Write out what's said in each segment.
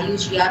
IUGR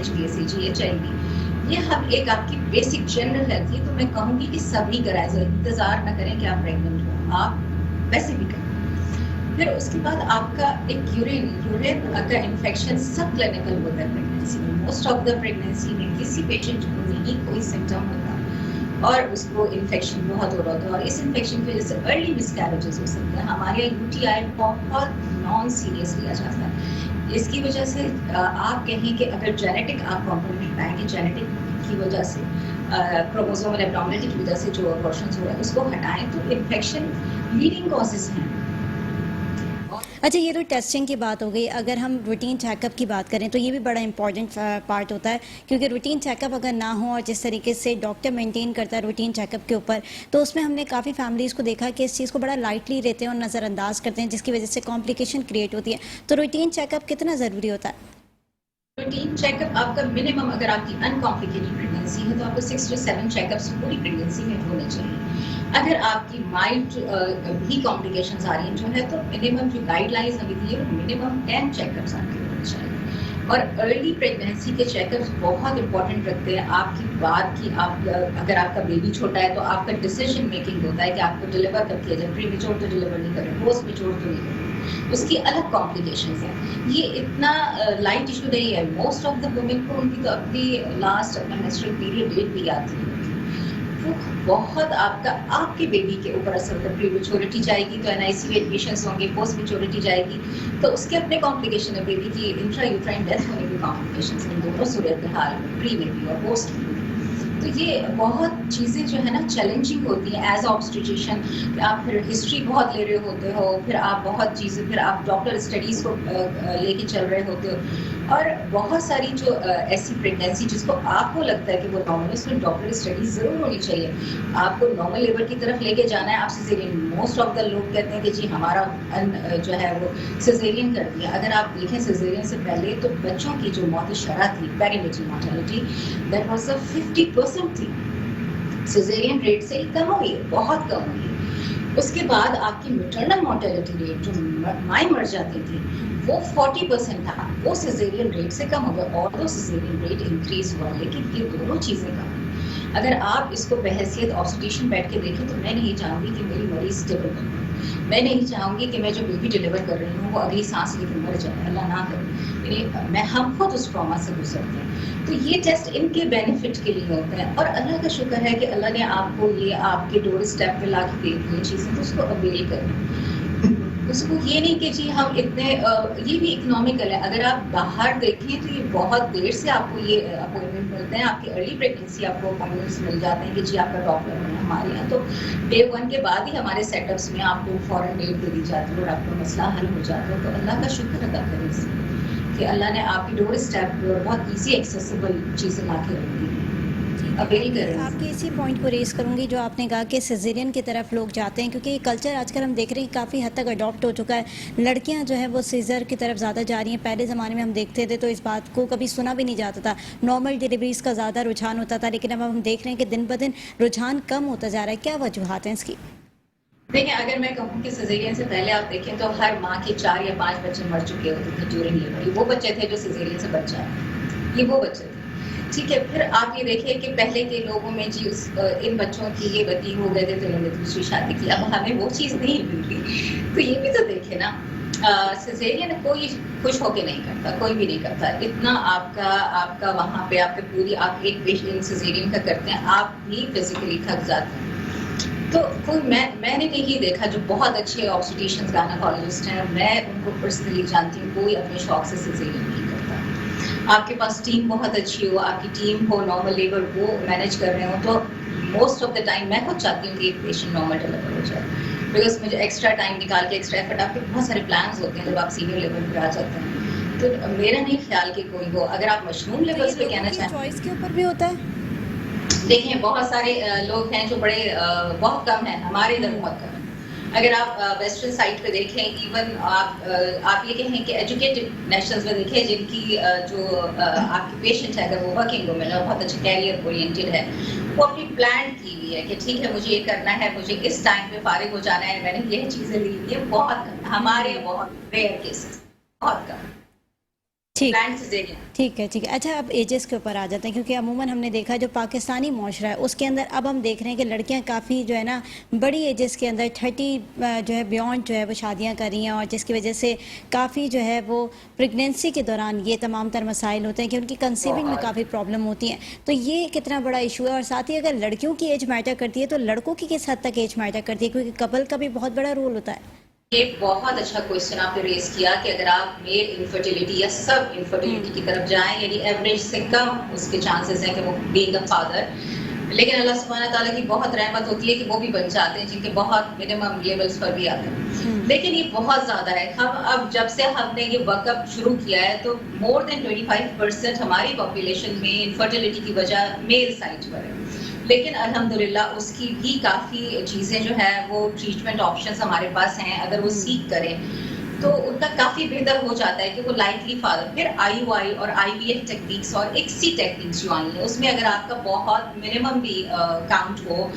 HbSAg, HIV, یہ ہم ایک آپ کی بیسک جنرل ہیلتھ ہے، تو میں کہوں گی کہ سب نہیں کرائیں، انتظار نہ کریں کہ آپ پریگننٹ ہو، آپ ویسے بھی کریں. پھر اس کے بعد آپ کا ایک یورین کا انفیکشن سب کلینکل ہوتا ہے پریگنینسی میں. موسٹ آف دا پریگنینسی میں کسی پیشنٹ کو نہیں کوئی سمٹم ہوتا اور اس کو انفیکشن بہت ہو رہا ہوتا ہے، اور اس انفیکشن کی وجہ سے ارلی مسکیریجز ہو سکتے ہیں. ہمارے یہاں یو ٹی آئی بہت نان سیریس لیا جاتا ہے. اس کی وجہ سے آپ کہیں کہ اگر جینیٹک آپ کمپوننٹ پائیں گے، جینیٹک کی وجہ سے کروموزومل ایبنارملٹی کی وجہ سے جو ابورشنز ہو رہے ہیں اس کو ہٹائیں تو انفیکشن لیڈنگ کازز ہیں. اچھا، یہ تو ٹیسٹنگ کی بات ہو گئی. اگر ہم روٹین چیک اپ کی بات کریں تو یہ بھی بڑا امپورٹنٹ پارٹ ہوتا ہے، کیونکہ روٹین چیک اپ اگر نہ ہو اور جس طریقے سے ڈاکٹر مینٹین کرتا ہے روٹین چیک اپ کے اوپر، تو اس میں ہم نے کافی فیملیز کو دیکھا کہ اس چیز کو بڑا لائٹلی لیتے ہیں اور نظر انداز کرتے ہیں، جس کی وجہ سے کمپلیکیشن کریٹ ہوتی ہے. تو روٹین چیک اپ کتنا ضروری ہوتا ہے؟ روٹین چیک اپ آپ کا منیمم، اگر آپ کی ان کمپلیکیٹڈ پریگنینسی ہے تو آپ کو 6 to 7 چیک اپس پوری پریگنینسی میں ہونے چاہیے. اگر آپ کی مائلڈ بھی کمپلیکیشنز آ رہی ہیں جو ہے تو منیمم جو گائیڈ لائنز ہمیں دی ہے وہ منیمم 10 چیک اپس آپ کے ہونے چاہیے. اور ارلی پریگنینسی کے چیک اپس بہت امپورٹنٹ رکھتے ہیں آپ کی بات کی. آپ اگر آپ کا بیبی چھوٹا ہے تو آپ کا ڈیسیژن میکنگ ہوتا ہے کہ آپ کو ڈلیور کب کیا جائے. پری میچور تو ڈلیور نہیں کریں، پوسٹ میچور تو نہیں کریں، اس کی الگ کمپلیکیشنز ہیں. یہ اتنا لائٹ ایشو نہیں ہے. موسٹ آف دا وومن کو ان کی تو اپنی لاسٹ اپنا مینسٹرل پیریڈ ڈیٹ بھی آتی ہے. وہ بہت آپ کے بیبی کے اوپر اثر ہوتا ہے. پری میچورٹی جائے گی تو NICU ایڈمیشنز ہوں گے، پوسٹ میچورٹی جائے گی تو اس کے اپنے کمپلیکیشن ہے. بیبی کی انٹرا یوٹرائن ڈیتھ ہونے کی کمپلیکیشنز ہیں دونوں صورتحال میں، پری میں بھی اور پوسٹ میں. تو یہ بہت چیزیں جو ہے نا چیلنجنگ ہوتی ہیں ایز آبسٹیٹریشین. آپ پھر ہسٹری بہت لے رہے ہوتے ہو، پھر آپ بہت چیزیں، پھر آپ ڈاکٹر اسٹڈیز کو لے کے چل رہے ہوتے ہو، اور بہت ساری جو ایسی پریگنینسی جس کو آپ کو لگتا ہے کہ وہ نارمل ہے اس میں ڈاکٹر اسٹڈیز ضرور ہونی چاہیے. آپ کو نارمل لیبر کی طرف لے کے جانا ہے، آپ سیزیرین. موسٹ آف دا لوگ کہتے ہیں کہ جی ہمارا جو ہے وہ سیزیرین کر دیا. اگر آپ دیکھیں سیزیرین سے پہلے تو بچوں کی جو موت شرح تھی پیری نیٹل مارٹیلٹی دیٹ واز 50% تھی. سیزیرین ریٹ سے کم ہوئی ہے، بہت کم ہوئی ہے. اس کے بعد آپ کی میٹرنل مارٹیلٹی ریٹ جو مائیں مر جاتی تھی وہ 40% تھا، وہ سیزیرین ریٹ سے کم ہو گیا. اور وہ سیزیرین ریٹ انکریز ہوا، لیکن یہ دونوں چیزیں کم ہیں. اگر آپ اس کو بحیثیت آبسٹیٹیشین بیٹھ کے دیکھیں تو میں نہیں چاہوں گی کہ میری مریض اسٹیبل بنے. میں نہیں چاہوں گی کہ میں جو بیبی ڈلیور کر رہی ہوں وہ اگلی سانس لے کے مر جائے، اللہ نہ کرے. یعنی ہم خود اس ٹراما سے گزرتے ہیں. تو یہ ٹیسٹ ان کے بینیفٹ کے لیے ہوتے ہیں. اور اللہ کا شکر ہے کہ اللہ نے آپ کو یہ آپ کے ڈور اسٹیپ پہ لا کے دے دی چیزیں، تو اس کو اویل کریں. اس کو یہ نہیں کہ جی ہم اتنے یہ بھی اکنامیکل ہے. اگر آپ باہر دیکھیں تو یہ بہت دیر سے آپ کو یہ اپوائنٹمنٹ ملتے ہیں. آپ کی ارلی پریگنینسی آپ کو اپوائنٹمنٹس مل جاتے ہیں کہ جی آپ کا ڈاکٹر ہے. ہمارے یہاں تو ڈے 1 کے بعد ہی ہمارے سیٹ اپس میں آپ کو فوراً ڈیٹ دے دی جاتی ہے اور آپ کا مسئلہ حل ہو جاتا ہے. تو اللہ کا شکر ادا کریں اس کہ اللہ نے آپ کی ڈور اسٹیپ پہ بہت ایزی ایکسیسیبل چیزیں لا کے رکھ دی. آپ کے اسی پوائنٹ کو ریز کروں گی جو آپ نے کہا کہ سیزیرین کی طرف لوگ جاتے ہیں، کیونکہ یہ کلچر آج کل ہم دیکھ رہے ہیں کافی حد تک اڈاپٹ ہو چکا ہے. لڑکیاں جو ہے وہ سیزر کی طرف زیادہ جا رہی ہیں. پہلے زمانے میں ہم دیکھتے تھے تو اس بات کو کبھی سنا بھی نہیں جاتا تھا، نارمل ڈیلیوریز کا زیادہ رجحان ہوتا تھا. لیکن اب ہم دیکھ رہے ہیں کہ دن بدن رجحان کم ہوتا جا رہا ہے. کیا وجوہات ہیں اس کی؟ دیکھیں، اگر میں کہوں کہ سیزیرین سے پہلے آپ دیکھیں تو ہر ماں کے 4 یا 5 بچے مر چکے ہوتے تھے ڈیورنگ لیبر. وہ بچے تھے جو سیزیرین سے بچ جائے، یہ وہ بچے تھے. ٹھیک ہے، پھر آپ یہ دیکھیں کہ پہلے کے لوگوں میں جی ان بچوں کی یہ بدی ہو گئے تھے تو انہوں نے دوسری شادی کی. اب ہمیں وہ چیز نہیں ملتی. تو یہ بھی تو دیکھیں نا، سیزیرین کوئی خوش ہو کے نہیں کرتا، کوئی بھی نہیں کرتا. اتنا آپ کا وہاں پہ آپ کے پوری آپ ایک پیشنٹ سیزیرین کا کرتے ہیں، آپ بھی فزیکلی تھک جاتے ہیں. تو کوئی میں نے نہیں دیکھا جو بہت اچھے آبسٹیٹیشنز گائنیکالوجسٹ ہیں، میں ان کو پرسنلی جانتی ہوں، کوئی اپنے شوق سے سیزیرین نہیں کرتا. آپ کے پاس ٹیم بہت اچھی ہو، آپ کی ٹیم ہو، نارمل لیبر وہ مینیج کر رہے ہوں، تو موسٹ آف دا ٹائم میں خود چاہتی ہوں کہ ایک پیشنٹ نارمل ڈلیور ہو جائے. بیکاز مجھے ایکسٹرا ٹائم نکال کے ایکسٹرا ایفرٹ، آپ کے بہت سارے پلانز ہوتے ہیں جب آپ سینئر لیول پہ آ جاتے ہیں. تو میرا نہیں خیال کہ کوئی ہو. اگر آپ مشروم لیولس پہ کہنا چاہیں، چوائس کے اوپر بھی ہوتا ہے. دیکھیں بہت سارے لوگ ہیں جو بڑے بہت کم ہیں، ہمارے ادھر بہت کم ہیں. اگر آپ ویسٹرن سائڈ پہ دیکھیں، ایون آپ یہ کہیں کہ ایجوکیٹڈ نیشنلز میں دیکھیں جن کی جو آپ کی پیشنٹ ہے اگر وہ ورکنگ وومن ہے، بہت اچھے کیریئر اورینٹیڈ ہے، وہ اپنی پلان کی ہوئی ہے کہ ٹھیک ہے مجھے یہ کرنا ہے، مجھے اس ٹائم پہ فارغ ہو جانا ہے، میں نے یہ چیزیں لی. یہ بہت کم، ہمارے بہت ریئر کیسز، بہت کم. ٹھیک planned cesarean. ٹھیک ہے ٹھیک ہے. اچھا اب ایجز کے اوپر آ جاتے ہیں, کیونکہ عموماً ہم نے دیکھا جو پاکستانی معاشرہ ہے اس کے اندر اب ہم دیکھ رہے ہیں کہ لڑکیاں کافی جو ہے نا بڑی ایجز کے اندر 30 جو ہے بیونڈ جو ہے وہ شادیاں کر رہی ہیں, اور جس کی وجہ سے کافی جو ہے وہ پریگنینسی کے دوران یہ تمام تر مسائل ہوتے ہیں کہ ان کی کنسیونگ میں کافی پرابلم ہوتی ہیں. تو یہ کتنا بڑا ایشو ہے, اور ساتھ ہی اگر لڑکیوں کی ایج میٹر کرتی ہے تو لڑکوں کی کس حد تک ایج میٹر کرتی ہے, کیونکہ کپل کا بھی بہت بڑا رول ہوتا ہے. یہ بہت اچھا کوشچن آپ نے ریز کیا کہ اگر آپ میل انفرٹیلیٹی یا سب انفرٹیلیٹی کی طرف جائیں, یعنی ایوریج سے کم اس کے چانسز ہیں کہ وہ بینگ اے فادر, لیکن اللہ سبحانہ تعالیٰ کی بہت رحمت ہوتی ہے کہ وہ بھی بن جاتے ہیں جن کے بہت منیمم لیولز پر بھی آتے ہیں. لیکن یہ بہت زیادہ ہے. ہم اب جب سے ہم نے یہ ورک اپ شروع کیا ہے تو مور دین 25% ہماری پاپولیشن میں انفرٹیلیٹی کی وجہ میل سائڈ پر ہے. لیکن الحمدللہ اس کی بھی کافی چیزیں جو ہے وہ ٹریٹمنٹ آپشنز ہمارے پاس ہیں, اگر وہ سیکھ کریں تو ان کا کافی بہتر ہو جاتا ہے کہ وہ لائٹلی فادر. پھر IUI اور IVF ٹیکنیکس اور XC ٹیکنیکس جو آئی ہیں اس میں اگر آپ کا بہت منیمم بھی کاؤنٹ ہو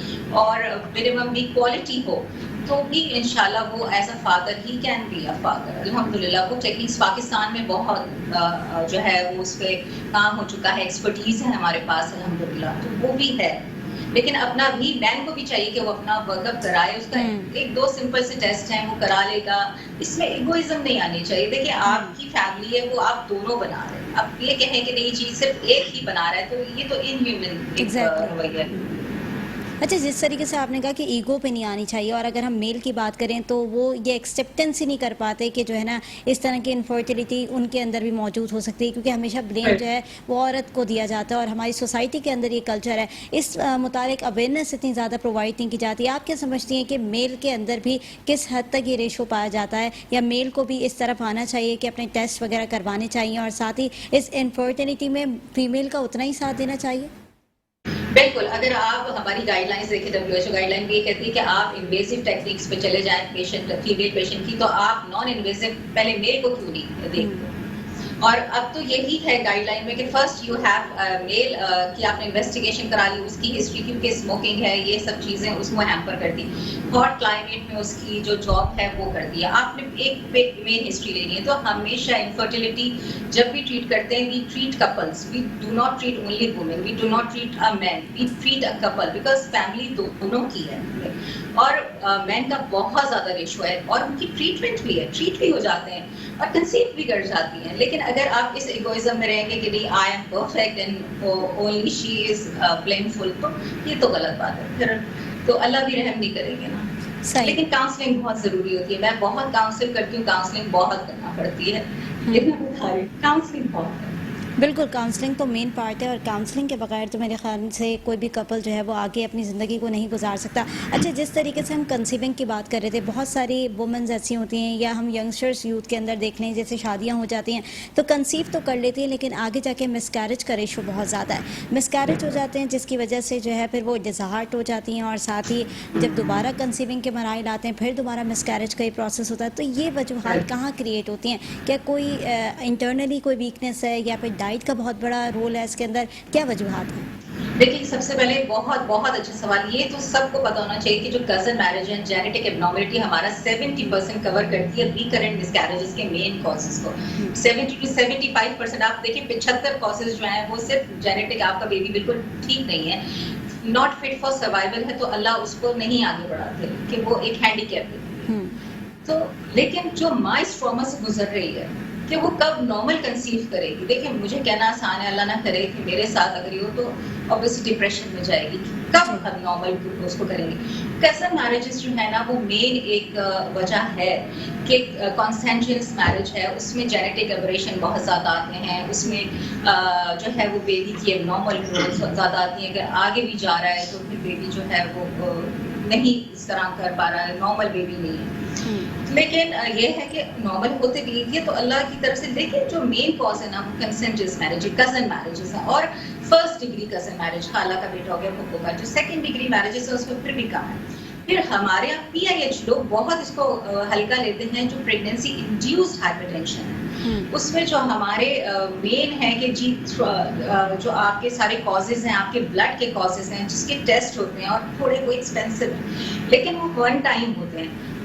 اور منیمم بھی کوالٹی ہو تو بھی انشاءاللہ وہ ایز اے فادر ہی کین بی اے فادر. الحمدللہ وہ ٹیکنیکس پاکستان میں بہت جو ہے وہ اس پہ کام ہو چکا ہے, ایکسپرٹیز ہے ہمارے پاس الحمدللہ, تو وہ بھی ہے. لیکن اپنا بھی مین کو بھی چاہیے کہ وہ اپنا ورک اپ کرائے. اس کا 1-2 سمپل سے ٹیسٹ ہیں وہ کرا لے گا. اس میں ایگوئزم نہیں آنی چاہیے. دیکھیں آپ کی فیملی ہے وہ آپ دونوں بنا رہے ہیں, اب یہ کہیں کہ نہیں جی صرف ایک ہی بنا رہا ہے تو یہ تو ان ہیومن رویہ ہے. اچھا, جس طریقے سے آپ نے کہا کہ ایگو پہ نہیں آنی چاہیے, اور اگر ہم میل کی بات کریں تو وہ یہ ایکسیپٹنس ہی نہیں کر پاتے کہ جو ہے نا اس طرح کی انفرٹیلیٹی ان کے اندر بھی موجود ہو سکتی ہے, کیونکہ ہمیشہ بلیم جو ہے وہ عورت کو دیا جاتا ہے, اور ہماری سوسائٹی کے اندر یہ کلچر ہے. اس متعلق اویئرنیس اتنی زیادہ پرووائڈ نہیں کی جاتی. آپ کیا سمجھتی ہیں کہ میل کے اندر بھی کس حد تک یہ ریشو پایا جاتا ہے, یا میل کو بھی اس طرف آنا چاہیے کہ اپنے ٹیسٹ وغیرہ کروانے چاہیے, اور ساتھ ہی اس انفرٹیلیٹی میں فیمیل کا اتنا ہی ساتھ دینا چاہیے؟ بالکل. اگر آپ ہماری گائیڈ لائنس دیکھیں, WHO گائیڈ لائن بھی یہ کہتی ہے کہ آپ انویزو ٹیکنیکس پہ چلے جائیں پیشنٹ فیمیل پیشنٹ کی, تو آپ نان انویزو پہلے میل کو کیوں نہیں دیکھتے. اور اب تو یہی ہے گائیڈ لائن میں کہ فرسٹ یو ہیو میل کہ آپ نے انویسٹیگیشن کرا لی, اس کی ہسٹری, کیونکہ اسموکنگ ہے یہ سب چیزیں اس کو ہیمپر کر دی. ہاٹ کلائمیٹ میں اس کی جو جاب ہے وہ کر دیا. آپ نے ایک مین ہسٹری لینی ہے. تو ہمیشہ انفرٹیلیٹی جب بھی ٹریٹ کرتے ہیں we treat couples, we do not treat only women, we do not treat a man, we treat a couple, because family دونوں کی ہے. اور مین کا بہت زیادہ ریشو ہے, اور ان کی ٹریٹمنٹ بھی ہے, ٹریٹ بھی ہو جاتے ہیں اور کنسیو بھی کر جاتی ہیں. لیکن اگر آپ اس ایگوئزم میں رہیں گے کہ نہیں I am perfect and only she is blameful, تو یہ تو غلط بات ہے. پھر تو اللہ بھی رحم نہیں کریں گے نا. لیکن کاؤنسلنگ بہت ضروری ہوتی ہے. میں بہت کاؤنسل کرتی ہوں, کاؤنسلنگ بہت کرنا پڑتی ہے, لیکن کاؤنسلنگ بہت ہے. بالکل, کاؤنسلنگ تو مین پارٹ ہے, اور کاؤنسلنگ کے بغیر تو میرے خیال سے کوئی بھی کپل جو ہے وہ آگے اپنی زندگی کو نہیں گزار سکتا. اچھا, جس طریقے سے ہم کنسیونگ کی بات کر رہے تھے, بہت ساری وومنز ایسی ہوتی ہیں, یا ہم ینگسٹرس یوتھ کے اندر دیکھ لیں, جیسے شادیاں ہو جاتی ہیں تو کنسیو تو کر لیتی ہیں, لیکن آگے جا کے مس کیریج کا ریشو بہت زیادہ ہے. مس کیریج ہو جاتے ہیں جس کی وجہ سے جو ہے پھر وہ ڈسہارٹ ہو جاتی ہیں, اور ساتھ ہی جب دوبارہ کنسیونگ کے مراحل آتے ہیں پھر دوبارہ مس کیریج کا ہی پروسیس ہوتا ہے. تو یہ وجوہات کہاں کریٹ ہوتی ہیں؟ کیا کوئی انٹرنلی کوئی ویکنیس ہے, یا پھر ڈائٹ کا بہت بڑا رول ہے اس کے اندر, کیا وجوہات ہیں؟ دیکھیے, سب سے پہلے بہت اچھا سوال. یہ تو سب کو پتا ہونا چاہیے کہ جو کزن میرج ہے, جینیٹک ایبنارملٹی ہمارا 70% کور کرتی ہے ریکرنٹ مس کیریجز کے مین کازز کو. 70 to 75% آپ دیکھیں 75 کازز جو ہیں وہ صرف جینیٹک, آپ کا بیبی بالکل ٹھیک نہیں ہے, ناٹ فٹ فار سروائیول ہے, تو اللہ اس کو نہیں آگے بڑھاتے کہ وہ ایک ہینڈی کیپ ہے. تو لیکن جو ماں اس ٹراما سے گزر رہی ہے کہ وہ کب نارمل کنسیو کرے گی. دیکھیں, مجھے کہنا آسان ہے, اللہ نہ کرے کہ میرے ساتھ اگر یہ ہو تو obviously ڈپریشن میں جائے گی, کب ہم نارمل اس کو کریں گے. کزن میرجز جو ہے نا وہ مین ایک وجہ ہے کہ کانسینشنس میرج ہے, اس میں جینیٹک ایبریشن بہت زیادہ آتے ہیں, اس میں جو ہے وہ بیبی کی ایب نارمل گروتھ زیادہ آتی ہے. اگر آگے بھی جا رہا ہے تو پھر بیبی جو ہے وہ نہیں اس طرح کر پا رہا ہے, نارمل بیبی نہیں ہے. لیکن یہ ہے کہ نارمل ہوتے بھی یہ تو اللہ کی طرف سے. لیکن جو مین کاز ہے نا وہ کنسینٹس میرج, کزن میرجز ہیں, اور فرسٹ ڈگری کزن میرج, خالہ کا بیٹا ہو گیا, پھپھو کا. جو سیکنڈ ڈگری میرجز ہے اس میں پھر بھی کم ہے. پھر ہمارے یہاں PIH لوگ بہت اس کو ہلکا لیتے ہیں, جو پریگنینسی انڈیوسڈ ہائپر ٹینشن ہے. اس میں جو ہمارے مین ہے کہ جی جو آپ کے سارے کازز ہیں, آپ کے بلڈ کے کازز ہیں, جس کے ٹیسٹ ہوتے ہیں اور تھوڑے وہ ایکسپینسو ہیں, لیکن وہ ون ٹائم ہوتے ہیں.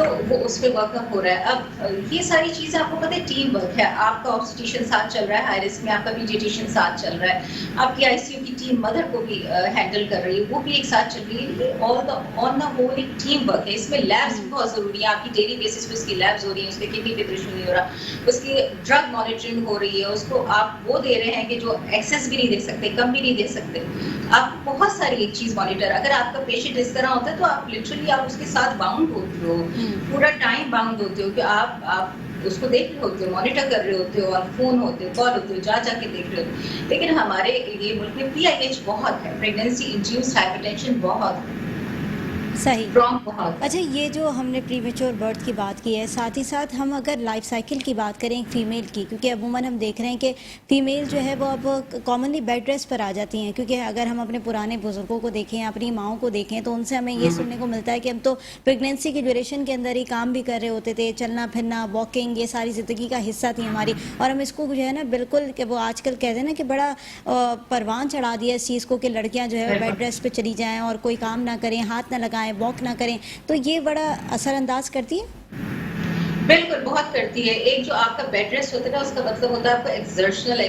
تو وہ اس پہ ورک اپ ہو رہا ہے. اب یہ ساری چیزیں آپ کو پتہ ہے ٹیم ورک ہے. آپ کا آبسٹیشن ساتھ چل رہا ہے ہائی رسک میں, آپ کا پیڈیٹیشین ساتھ چل رہا ہے, آپ کی آئی سی یو کی ٹیم مدر کو بھی ہینڈل کر رہی ہے, وہ بھی ایک ساتھ چل رہی ہے. آن دا ہول ایک ٹیم ورک ہے. اس میں لیبس بھی بہت ضروری ہے. آپ کی ڈیلی بیسس پہ اس کی لیبس ہو رہی ہیں, اس کے کڈنی پہ ایشو نہیں ہو رہا, اس کی ڈرگ مانیٹرنگ ہو رہی ہے, اس کو آپ وہ دے رہے ہیں کہ جو ایکسیس بھی نہیں دے سکتے, کم بھی نہیں دے سکتے. آپ بہت ساری ایک چیز مانیٹر. اگر آپ کا پیشنٹ اس طرح ہوتا ہے تو آپ لٹرلی آپ اس کے ساتھ باؤنڈ ہوتے ہو, پورا ٹائم باؤنڈ ہوتے ہو کہ آپ اس کو دیکھ رہے ہوتے ہو, مانیٹر کر رہے ہوتے ہو, اور فون ہوتے ہو, کال ہوتے ہو, جا کے دیکھ رہے ہوتے. لیکن ہمارے یہ ملک میں PIH بہت ہے, پریگنینسی انڈیوسڈ ہائپر ٹینشن بہت ہے, صحیح. بہت. اچھا, یہ جو ہم نے پری میچور برتھ کی بات کی ہے, ساتھ ہی ساتھ ہم اگر لائف سائیکل کی بات کریں فیمیل کی, کیونکہ عموماً ہم دیکھ رہے ہیں کہ فیمیل جو ہے وہ اب کامنلی بیڈ ریسٹ پر آ جاتی ہیں. کیونکہ اگر ہم اپنے پرانے بزرگوں کو دیکھیں, اپنی ماؤں کو دیکھیں, تو ان سے ہمیں یہ سننے کو ملتا ہے کہ ہم تو پریگنینسی کی ڈیوریشن کے اندر ہی کام بھی کر رہے ہوتے تھے, چلنا پھرنا, واکنگ, یہ ساری زندگی کا حصہ تھی ہماری. اور ہم اس کو جو ہے نا بالکل کہ وہ آج کل کہتے ہیں نا کہ بڑا پروان چڑھا دیا اس چیز کو کہ لڑکیاں جو ہے بیڈ ریسٹ پہ چلی جائیں اور کوئی کام نہ کریں, ہاتھ نہ لگائیں, واک نہ کریں. تو یہ بڑا اثر انداز کرتی ہے. بالکل بہت کرتی ہے. ایک جو آپ کا بیڈ ریسٹ ہوتا ہے نا, اس کا مطلب ہوتا ہے آپ کو ایکزرشنل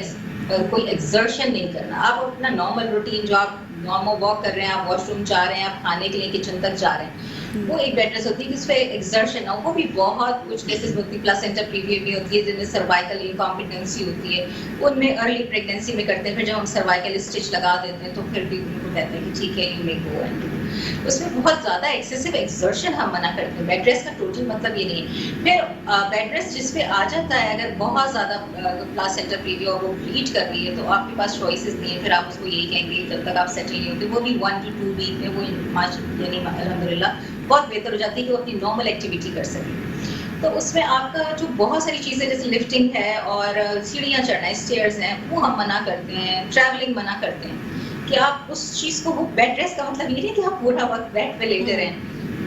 کوئی ایکزرشن نہیں کرنا. آپ اپنا نارمل روٹین جو آپ نارمل واک کر رہے ہیں, آپ واش روم جا رہے ہیں, آپ کھانے کے لیے کچن تک جا رہے ہیں, وہ ایک بیڈ ریسٹ ہوتی ہے. جس پہ ایکزرشن ہو, وہ بھی بہت کچھ کیسز ہوتی ہے. پلاسینٹا پریویا بھی ہوتی ہے جن میں سروائکل انکمپیٹنسی ہوتی ہے, ان میں ارلی پریگنینسی میں کرتے ہیں. پھر جب ہم سروائکل اسٹچ لگا دیتے ہیں تو پھر بھی ان کو کہتے ہیں کہ ٹھیک ہے یو میں گو اینڈ. اس میں بہت زیادہ ایکسیسو ایکزرشن ہم منع کرتے ہیں. بیڈ ریسٹ کا ٹوٹل مطلب یہ نہیں ہے. پھر بیڈ ریسٹ جس پہ آ جاتا ہے, اگر بہت زیادہ پلاسینٹا پریویا اور وہ بلیڈ کر رہی ہے تو آپ کے پاس چوائسیز نہیں ہے. پھر آپ اس کو یہی کہیں گے جب تک آپ سیٹل نہیں ہوتے, وہ بھی 1 to 2 ویک میں وہ یعنی الحمدللہ بہت بہتر ہو جاتی ہے کہ وہ اپنی نارمل ایکٹیویٹی کر سکے. تو اس میں آپ کا جو بہت ساری چیزیں جیسے لفٹنگ ہے اور سیڑھیاں چڑھنا ہے, اسٹیئرز ہیں, وہ ہم منع کرتے ہیں. ٹریولنگ منع کرتے ہیں کہ آپ اس چیز کو, وہ بیڈ ریسٹ کا مطلب یہ نہیں کہ آپ پورا وقت بیڈ پہ لیٹے رہیں,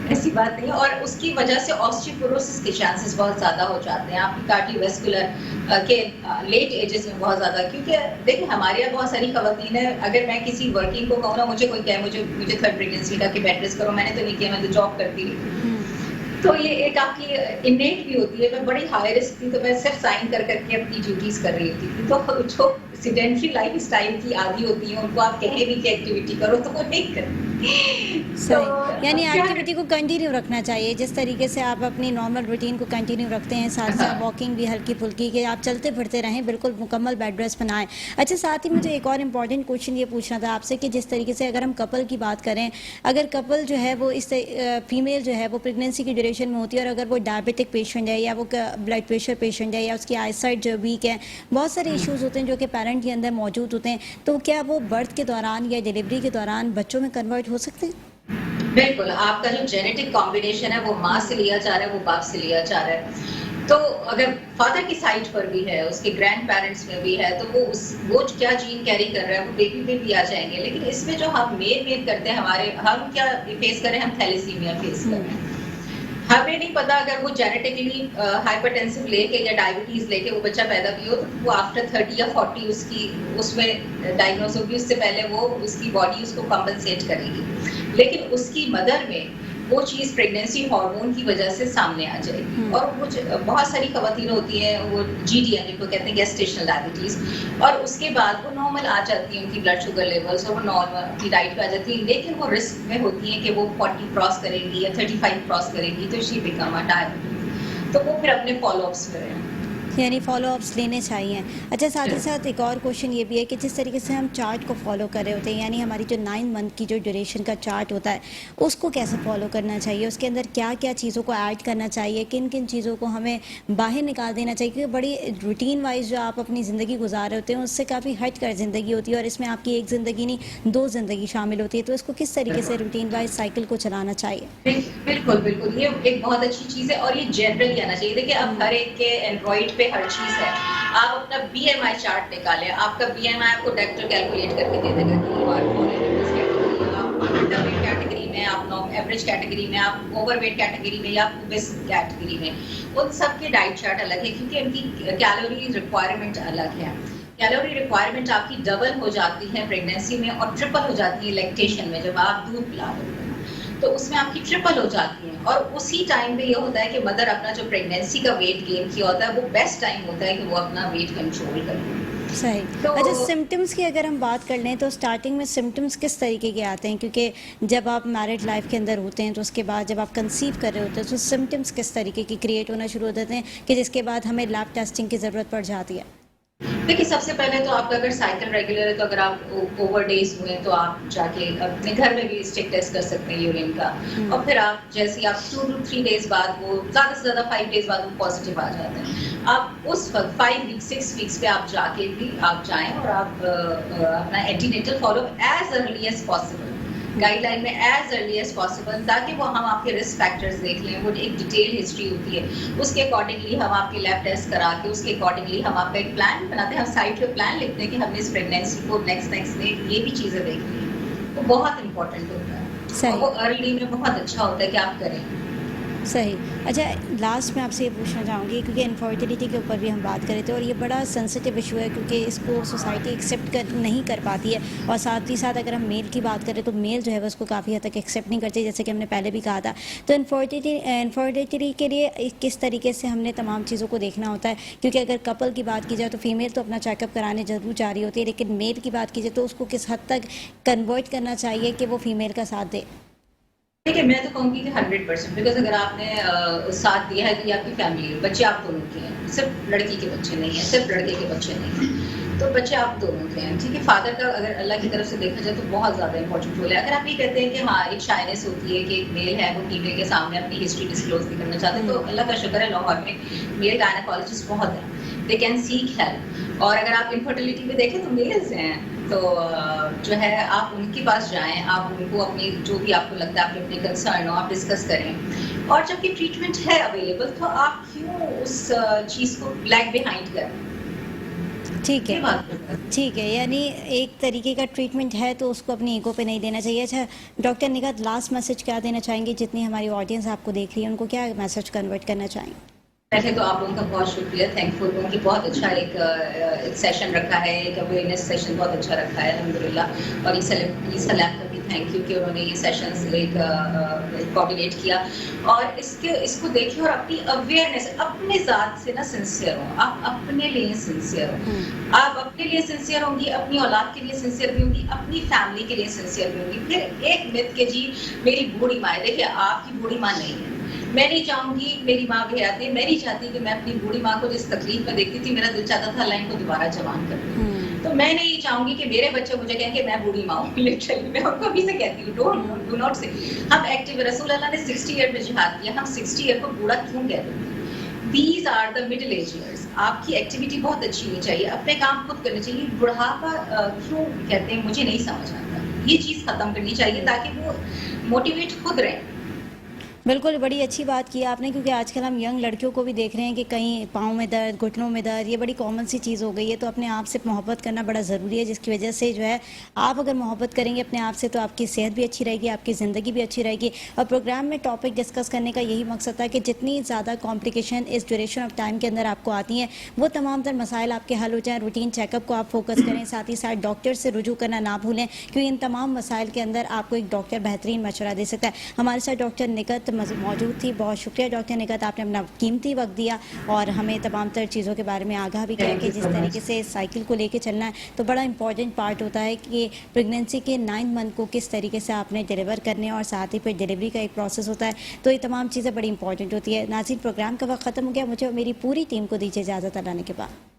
ایسی بات نہیں ہے. اور اس کی وجہ سے آسٹیوپوروسس کے چانسز بہت زیادہ ہو جاتے ہیں. آپ کی کارڈیو ویسکولر کے لیٹ ایجز میں بہت زیادہ, کیونکہ دیکھیں ہمارے یہاں بہت ساری خواتین ہیں. اگر میں کسی ورکنگ کو کہوں نا, مجھے کوئی کہے مجھے تھرڈ پریگنینسی کا کہ بیڈ ریسٹ کرو, میں نے تو نہیں کیا, میں تو جاب کرتی ہوئی. تو یہ ایک آپ کی انیٹ بھی ہوتی ہے. میں بڑی ہائی رسک تھی تو میں صرف سائن کر کے اپنی ڈیوٹیز کر رہی ہوتی تھی. تو جو سیڈنٹری لائف اسٹائل کی عادی ہوتی ہیں, ان کو آپ کہیں بھی کہ ایکٹیویٹی کرو تو وہ نہیں کرتے. صحیح, یعنی ایکٹیویٹی کو کنٹینیو رکھنا چاہیے. جس طریقے سے آپ اپنی نارمل روٹین کو کنٹینیو رکھتے ہیں, ساتھ ساتھ واکنگ بھی ہلکی پھلکی, کہ آپ چلتے پھرتے رہیں, بالکل مکمل بیڈ ریسٹ بنائیں. اچھا, ساتھ ہی مجھے ایک اور امپورٹنٹ کوشچن یہ پوچھنا تھا آپ سے کہ جس طریقے سے اگر ہم کپل کی بات کریں, اگر کپل جو ہے وہ اس فیمیل جو ہے وہ پریگنینسی کی ڈیوریشن میں ہوتی ہے, اور اگر وہ ڈائبٹک پیشنٹ ہے یا وہ بلڈ پریشر پیشنٹ ہے یا اس کی آئی سائٹ جو ویک ہے, بہت سارے ایشوز ہوتے ہیں جو کہ پیرنٹ کے اندر موجود ہوتے ہیں, تو کیا وہ برتھ کے دوران یا ڈیلیوری کے دوران بچوں میں کنورٹ ہو سکتے ہیں؟ بالکل. آپ کا جو جینیٹک کمبینیشن ہے وہ ماں سے لیا جا رہا ہے, وہ باپ سے لیا جا رہا ہے. تو اگر فادر کی سائڈ پر بھی ہے, اس کے گرینڈ پیرنٹس میں بھی ہے, تو وہ کیا جین کیری کر رہا ہے وہ بیبی میں بھی آ جائیں گے. لیکن اس میں جو ہم مین کرتے ہیں, ہم کیا فیس کریں, ہم تھیلیسیمیا فیس کر رہے ہیں. ہمیں نہیں پتا اگر وہ جینیٹکلی ہائپر ٹینسو لے کے یا ڈائبٹیز لے کے وہ بچہ پیدا بھی ہو, تو وہ آفٹر 30 یا 40 اس میں ڈائگنوز ہوگی. اس سے پہلے وہ اس کی باڈی اس کو کمپنسیٹ کرے گی. لیکن اس کی مدر میں وہ چیز پریگنینسی ہارمون کی وجہ سے سامنے آ جائے گی. اور کچھ بہت ساری خواتین ہوتی ہیں, وہ GDM جن کو کہتے ہیں گیسٹیشنل ڈائبٹیز, اور اس کے بعد وہ نارمل آ جاتی ہیں ان کی بلڈ شوگر لیولس, اور وہ نارمل کی ڈائٹ پہ آ جاتی ہیں. لیکن وہ رسک میں ہوتی ہیں کہ وہ 40 کراس کرے گی یا 35 کراس کرے گی, تو شی بیکم اے ڈائبٹیز. تو وہ پھر اپنے فالو اپس کریں, یعنی فالو اپس لینے چاہیے. اچھا, ساتھ ہی ساتھ ایک اور کوشچن یہ بھی ہے کہ جس طریقے سے ہم چارٹ کو فالو کر رہے ہوتے ہیں, یعنی ہماری جو 9 منتھ کی جو ڈیوریشن کا چارٹ ہوتا ہے, اس کو کیسے فالو کرنا چاہیے, اس کے اندر کیا کیا چیزوں کو ایڈ کرنا چاہیے, کن کن چیزوں کو ہمیں باہر نکال دینا چاہیے, کیونکہ بڑی روٹین وائز جو آپ اپنی زندگی گزار رہے ہوتے ہیں اس سے کافی ہٹ کر زندگی ہوتی ہے, اور اس میں آپ کی ایک زندگی نہیں 2 زندگی شامل ہوتی ہے. تو اس کو کس طریقے سے روٹین وائز سائیکل کو چلانا چاہیے؟ بالکل یہ ایک بہت اچھی چیز ہے, اور یہ جنرلی آنا چاہیے. دیکھیے اب ہر ایک کے اینڈرائڈ پہ ہر چیز ہے. آپ اپنا BMI چارٹ نکالیں, آپ کا BMI آپ کو ڈاکٹر کیلکولیٹ کر کے دے دے گا کہ آپ انڈر ویٹ کیٹیگری میں, آپ ایوریج کیٹیگری میں, آپ اوور ویٹ کیٹیگری میں, یا آپ اوبیس کیٹیگری میں. ان سب کے ڈائٹ چارٹ الگ ہے, کیونکہ ان کی کیلوری ریکوائرمنٹ الگ ہے. کیلوری ریکوائرمنٹ آپ کی ڈبل ہو جاتی ہے پریگنینسی میں, اور ٹرپل ہو جاتی ہے لیکٹیشن میں, جب آپ دودھ پلا رہے ہیں تو اس میں آپ کی ٹرپل ہو جاتی ہیں. اور اسی ٹائم پہ یہ ہوتا ہے کہ مدر اپنا جو پریگنینسی کا ویٹ گین کیا ہوتا ہے وہ بیسٹ ٹائم ہوتا ہے کہ وہ اپنا ویٹ کنٹرول کرے. صحیح. تو اچھا سمٹمس کی اگر ہم بات کر لیں تو اسٹارٹنگ میں سمٹمس کس طریقے کے آتے ہیں؟ کیونکہ جب آپ میرڈ لائف کے اندر ہوتے ہیں تو اس کے بعد جب آپ کنسیو کر رہے ہوتے ہیں تو سمٹمس کس طریقے کی کریٹ ہونا شروع ہو جاتے ہیں کہ جس کے بعد ہمیں لیب ٹیسٹنگ کی ضرورت پڑ جاتی ہے؟ دیکھیے سب سے پہلے تو آپ کا اگر سائیکل ریگولر ہے تو اگر آپ اوور ڈیز ہوئے تو آپ جا کے اپنے گھر میں بھی اسٹک ٹیسٹ کر سکتے ہیں یورین کا. اور پھر آپ جیسے آپ 2 to 3 days بعد وہ زیادہ سے زیادہ 5 days بعد وہ پازیٹیو آ جاتے ہیں. آپ اس وقت 5 weeks 6 weeks پہ آپ جا کے بھی آپ جائیں اور آپ اپنا antenatal follow as early as possible guideline میں ایز ارلی ایز پاسبل تاکہ وہ ہم آپ کے رسک فیکٹرز دیکھ لیں. وہ ایک ڈیٹیل ہسٹری ہوتی ہے, اس کے اکارڈنگلی ہم آپ کے لیب ٹیسٹ کرا کے اس کے اکارڈنگلی ہم آپ کا ایک پلان بناتے ہیں. ہم سائٹ پہ پلان لکھتے ہیں کہ ہم نے اس پریگنینسی کو نیکسٹ ڈے یہ بھی چیزیں دیکھنی ہیں. وہ بہت امپورٹنٹ ہوتا ہے اور وہ ارلی میں بہت اچھا ہوتا ہے کہ آپ کریں. صحیح. اچھا لاسٹ میں آپ سے یہ پوچھنا چاہوں گی کیونکہ انفرٹیلیٹی کے اوپر بھی ہم بات کر رہے تھے اور یہ بڑا سینسٹیو ایشو ہے کیونکہ اس کو سوسائٹی ایکسیپٹ نہیں کر پاتی ہے, اور ساتھ ہی ساتھ اگر ہم میل کی بات کریں تو میل جو ہے وہ اس کو کافی حد تک ایکسیپٹ نہیں کرتی, جیسے کہ ہم نے پہلے بھی کہا تھا. تو انفرٹیلیٹی کے لیے کس طریقے سے ہم نے تمام چیزوں کو دیکھنا ہوتا ہے؟ کیونکہ اگر کپل کی بات کی جائے تو فیمیل تو اپنا چیک اپ کرانے ضرور جا رہی ہوتی ہے, لیکن میل کی بات کی جائے تو اس کو کس حد تک کنورٹ کرنا چاہیے کہ وہ فیمیل کا ساتھ دے؟ دیکھیے میں تو کہوں گی کہ 100%, بیکاز اگر آپ نے ساتھ دیا ہے تو یہ آپ کی فیملی ہے, بچے آپ دونوں کے ہیں, صرف لڑکی کے بچے نہیں ہیں, صرف لڑکے کے بچے نہیں ہیں, تو بچے آپ دونوں کے ہیں. ٹھیک ہے, فادر کا اگر اللہ کی طرف سے دیکھا جائے تو بہت زیادہ امپورٹنٹ رول ہے. اگر آپ یہ کہتے ہیں کہ ہاں ایک شائنس ہوتی ہے کہ ایک میل ہے وہ فیمیل کے سامنے اپنی ہسٹری ڈسکلوز نہیں کرنا چاہتے, تو اللہ کا شکر ہے لاہور میں میل گائنیکالوجسٹ بہت ہیں, دے کین سیک ہیلپ. اور اگر آپ انفرٹیلیٹی میں دیکھیں تو میلز ہیں, تو جو ہے آپ ان کے پاس جائیں, آپ ان کو اپنی جو بھی آپ کو لگتا ہے آپ اپنے کنسرن ہو آپ ڈسکس کریں. اور جب کہ ٹریٹمنٹ ہے اویلیبل تو آپ کیوں اس چیز کو لیگ بیہائنڈ کریں. ٹھیک ہے, ٹھیک ہے, یعنی ایک طریقے کا ٹریٹمنٹ ہے تو اس کو اپنی ایگو پہ نہیں دینا چاہیے. اچھا ڈاکٹر نگہت لاسٹ میسج کیا دینا چاہیں گے؟ جتنی ہماری آڈینس آپ کو دیکھ رہی ہے ان کو کیا میسج کنورٹ کرنا چاہیں گے؟ پہلے تو آپ لوگوں کا بہت شکریہ, تھینک فل ہوں کہ بہت اچھا ایک سیشن رکھا ہے, ایک اویئرنیس سیشن بہت اچھا رکھا ہے الحمدللہ. اور سلام کا بھی تھینک یو کہ انہوں نے یہ سیشنز ایک کوآرڈینیٹ کیا. اور اس کو دیکھیں اور اپنی اویئرنیس اپنے ذات سے نا سنسیئر ہوں, آپ اپنے لیے سنسیئر ہوں. آپ اپنے لیے سنسیئر ہوں گی, اپنی اولاد کے لیے سنسیئر بھی ہوں گی, اپنی فیملی کے لیے سنسیئر بھی ہوں گی. پھر ایک مت کہ جی میری بوڑھی ماں ہے, دیکھیے آپ کی بوڑھی ماں نہیں ہے, میں نہیں چاہوں گی میری ماں بھی آتی ہے, میں نہیں چاہتی کہ میں اپنی بوڑھی ماں کو جس تکلیف میں دیکھتی تھی میرا دل چاہتا تھا لائن کو دوبارہ جوان کر دوں. تو میں نہیں چاہوں گی کہ میرے بچے مجھے کہیں کہ میں بوڑھی ماں ہوں. لٹرلی میں ان کو ابھی سے کہتی ہوں ڈو ناٹ سے. ہم ایکٹیو, رسول اللہ نے 60 ایئر میں جہاد کیا, ہم 60 ایئر کو بوڑھا کیوں کہتے ہیں؟ These are the middle age years. آپ کی ایکٹیویٹی بہت اچھی ہونی چاہیے, اپنے کام خود کرنے چاہیے. بڑھاپا کیوں کہتے ہیں مجھے نہیں سمجھ آتا, یہ چیز ختم کرنی چاہیے تاکہ وہ موٹیویٹ خود رہیں. بالکل بڑی اچھی بات کی آپ نے, کیونکہ آج کل ہم ینگ لڑکیوں کو بھی دیکھ رہے ہیں کہ کہیں پاؤں میں درد, گھٹنوں میں درد, یہ بڑی کامن سی چیز ہو گئی ہے. تو اپنے آپ سے محبت کرنا بڑا ضروری ہے, جس کی وجہ سے جو ہے آپ اگر محبت کریں گے اپنے آپ سے تو آپ کی صحت بھی اچھی رہے گی, آپ کی زندگی بھی اچھی رہے گی. اور پروگرام میں ٹاپک ڈسکس کرنے کا یہی مقصد تھا کہ جتنی زیادہ کمپلیکیشن اس ڈیوریشن آف ٹائم کے اندر آپ کو آتی ہیں وہ تمام تر مسائل آپ کے حل ہو جائیں. روٹین چیک اپ کو آپ فوکس کریں, ساتھ ہی ساتھ ڈاکٹر سے رجوع کرنا نہ بھولیں, کیونکہ ان تمام مسائل کے اندر آپ کو ایک ڈاکٹر بہترین مشورہ دے سکتا ہے. ہمارے ساتھ ڈاکٹر نگہت موجود تھی. بہت شکریہ ڈاکٹر نگہت, آپ نے اپنا قیمتی وقت دیا اور ہمیں تمام تر چیزوں کے بارے میں آگاہ بھی کیا کہ جس طریقے سے سائیکل کو لے کے چلنا ہے. تو بڑا امپورٹنٹ پارٹ ہوتا ہے کہ پریگنینسی کے 9 منتھ کو کس طریقے سے آپ نے ڈیلیور کرنے اور ساتھ ہی پھر ڈیلیوری کا ایک پروسیس ہوتا ہے. تو یہ تمام چیزیں بڑی امپورٹنٹ ہوتی ہے. ناظرین پروگرام کا وقت ختم ہو گیا, مجھے میری پوری ٹیم کو دیجیے اجازت. اللہ نے کے بعد.